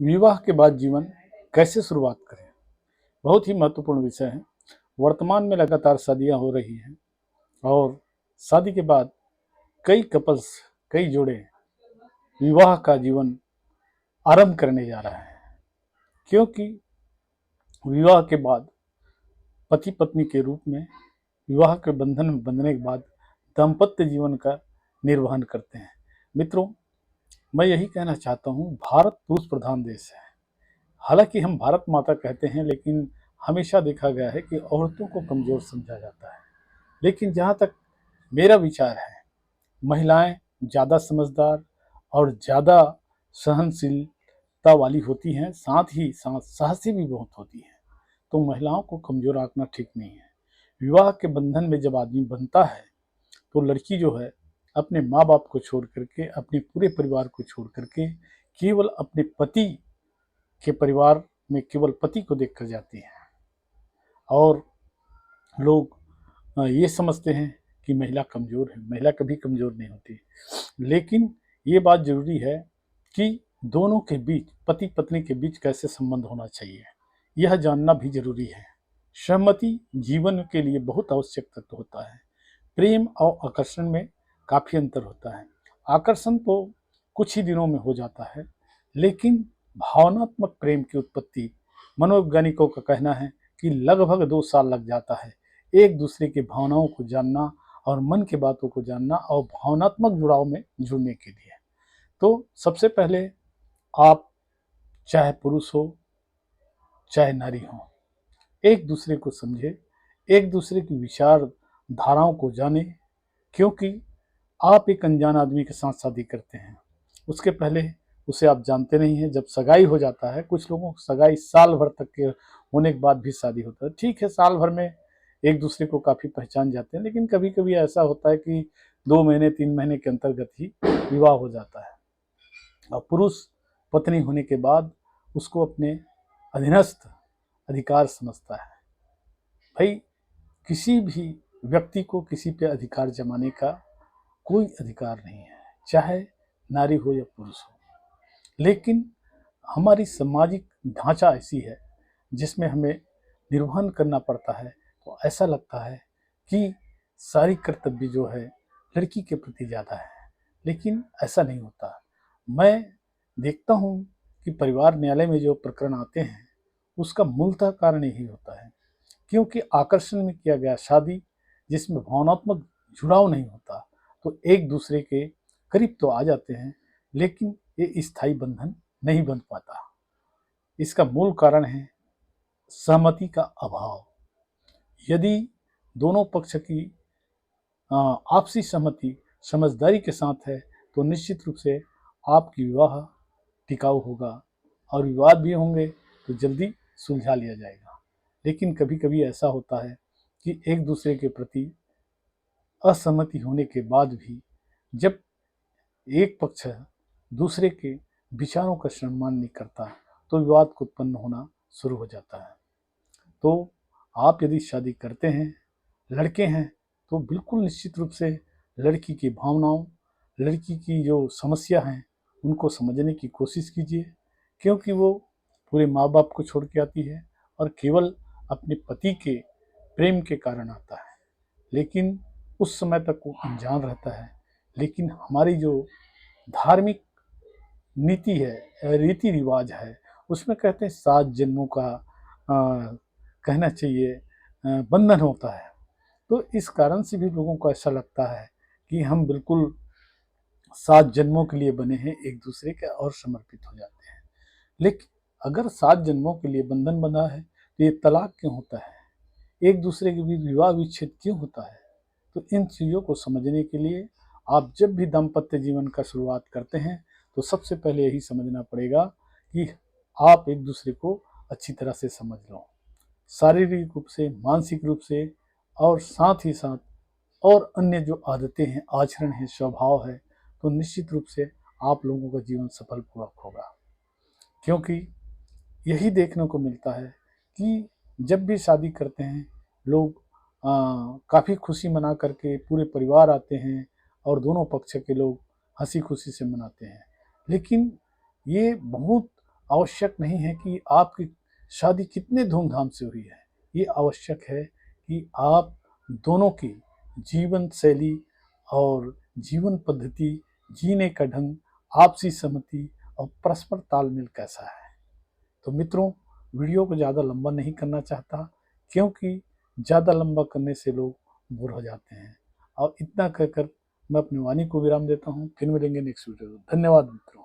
विवाह के बाद जीवन कैसे शुरुआत करें? बहुत ही महत्वपूर्ण विषय है। वर्तमान में लगातार शादियां हो रही हैं और शादी के बाद कई कपल्स, कई जोड़े विवाह का जीवन आरंभ करने जा रहे हैं, क्योंकि विवाह के बाद पति पत्नी के रूप में विवाह के बंधन में बंधने के बाद दाम्पत्य जीवन का निर्वहन करते हैं। मित्रों, मैं यही कहना चाहता हूँ, भारत पुरुष प्रधान देश है। हालांकि हम भारत माता कहते हैं, लेकिन हमेशा देखा गया है कि औरतों को कमजोर समझा जाता है। लेकिन जहाँ तक मेरा विचार है, महिलाएं ज़्यादा समझदार और ज़्यादा सहनशीलता वाली होती हैं, साथ ही साथ साहसी भी बहुत होती हैं। तो महिलाओं को कमजोर आंकना ठीक नहीं है। विवाह के बंधन में जब आदमी बनता है तो लड़की जो है अपने माँ बाप को छोड़ करके, अपने पूरे परिवार को छोड़ करके केवल अपने पति के परिवार में केवल पति को देखकर जाती है। और लोग ये समझते हैं कि महिला कमज़ोर है। महिला कभी कमज़ोर नहीं होती। लेकिन ये बात ज़रूरी है कि दोनों के बीच, पति पत्नी के बीच कैसे संबंध होना चाहिए, यह जानना भी ज़रूरी है। सहमति जीवन के लिए बहुत आवश्यक तत्व होता है। प्रेम और आकर्षण में काफ़ी अंतर होता है। आकर्षण तो कुछ ही दिनों में हो जाता है, लेकिन भावनात्मक प्रेम की उत्पत्ति, मनोवैज्ञानिकों का कहना है कि लगभग 2 साल लग जाता है एक दूसरे की भावनाओं को जानना और मन की बातों को जानना और भावनात्मक जुड़ाव में जुड़ने के लिए। तो सबसे पहले आप, चाहे पुरुष हो चाहे नारी हो, एक दूसरे को समझे, एक दूसरे की विचार धाराओं को जाने, क्योंकि आप एक अनजान आदमी के साथ शादी करते हैं, उसके पहले उसे आप जानते नहीं हैं। जब सगाई हो जाता है, कुछ लोगों को सगाई साल भर तक के होने के बाद भी शादी होता है। ठीक है, साल भर में एक दूसरे को काफ़ी पहचान जाते हैं, लेकिन कभी कभी ऐसा होता है कि 2 महीने 3 महीने के अंतर्गत ही विवाह हो जाता है। और पुरुष पत्नी होने के बाद उसको अपने अधीनस्थ अधिकार समझता है। भाई, किसी भी व्यक्ति को किसी पे अधिकार जमाने का कोई अधिकार नहीं है, चाहे नारी हो या पुरुष हो। लेकिन हमारी सामाजिक ढांचा ऐसी है जिसमें हमें निर्वहन करना पड़ता है, तो ऐसा लगता है कि सारी कर्तव्य जो है लड़की के प्रति ज़्यादा है, लेकिन ऐसा नहीं होता। मैं देखता हूँ कि परिवार न्यायालय में जो प्रकरण आते हैं, उसका मूलतः कारण यही होता है, क्योंकि आकर्षण में किया गया शादी जिसमें भावनात्मक जुड़ाव नहीं होता, तो एक दूसरे के करीब तो आ जाते हैं, लेकिन ये स्थायी बंधन नहीं बन पाता। इसका मूल कारण है सहमति का अभाव। यदि दोनों पक्ष की आपसी सहमति समझदारी के साथ है, तो निश्चित रूप से आपकी विवाह टिकाऊ होगा और विवाद भी होंगे तो जल्दी सुलझा लिया जाएगा। लेकिन कभी कभी ऐसा होता है कि एक दूसरे के प्रति असहमति होने के बाद भी जब एक पक्ष दूसरे के विचारों का सम्मान नहीं करता, तो विवाद को उत्पन्न होना शुरू हो जाता है। तो आप यदि शादी करते हैं, लड़के हैं, तो बिल्कुल निश्चित रूप से लड़की की भावनाओं, लड़की की जो समस्या हैं, उनको समझने की कोशिश कीजिए, क्योंकि वो पूरे माँ बाप को छोड़ के आती है और केवल अपने पति के प्रेम के कारण आता है। लेकिन उस समय तक वो अनजान रहता है। लेकिन हमारी जो धार्मिक नीति है, रीति रिवाज है, उसमें कहते हैं 7 जन्मों का कहना चाहिए बंधन होता है। तो इस कारण से भी लोगों को ऐसा लगता है कि हम बिल्कुल 7 जन्मों के लिए बने हैं, एक दूसरे के और समर्पित हो जाते हैं। लेकिन अगर 7 जन्मों के लिए बंधन बंधा है, तो ये तलाक क्यों होता है, एक दूसरे के बीच विवाह विच्छेद क्यों होता है? तो इन चीज़ों को समझने के लिए आप जब भी दाम्पत्य जीवन का शुरुआत करते हैं, तो सबसे पहले यही समझना पड़ेगा कि आप एक दूसरे को अच्छी तरह से समझ लो, शारीरिक रूप से, मानसिक रूप से, और साथ ही साथ और अन्य जो आदतें हैं, आचरण है, स्वभाव है, तो निश्चित रूप से आप लोगों का जीवन सफलपूर्वक होगा। क्योंकि यही देखने को मिलता है कि जब भी शादी करते हैं, लोग काफ़ी खुशी मना करके पूरे परिवार आते हैं और दोनों पक्ष के लोग हंसी खुशी से मनाते हैं। लेकिन ये बहुत आवश्यक नहीं है कि आपकी शादी कितने धूमधाम से हुई है। ये आवश्यक है कि आप दोनों की जीवन शैली और जीवन पद्धति, जीने का ढंग, आपसी सहमति और परस्पर तालमेल कैसा है। तो मित्रों, वीडियो को ज़्यादा लंबा नहीं करना चाहता, क्योंकि ज़्यादा लंबा करने से लोग बोर हो जाते हैं। और इतना कहकर मैं अपनी वाणी को विराम देता हूँ। फिर मिलेंगे नेक्स्ट वीडियो में। धन्यवाद मित्रों।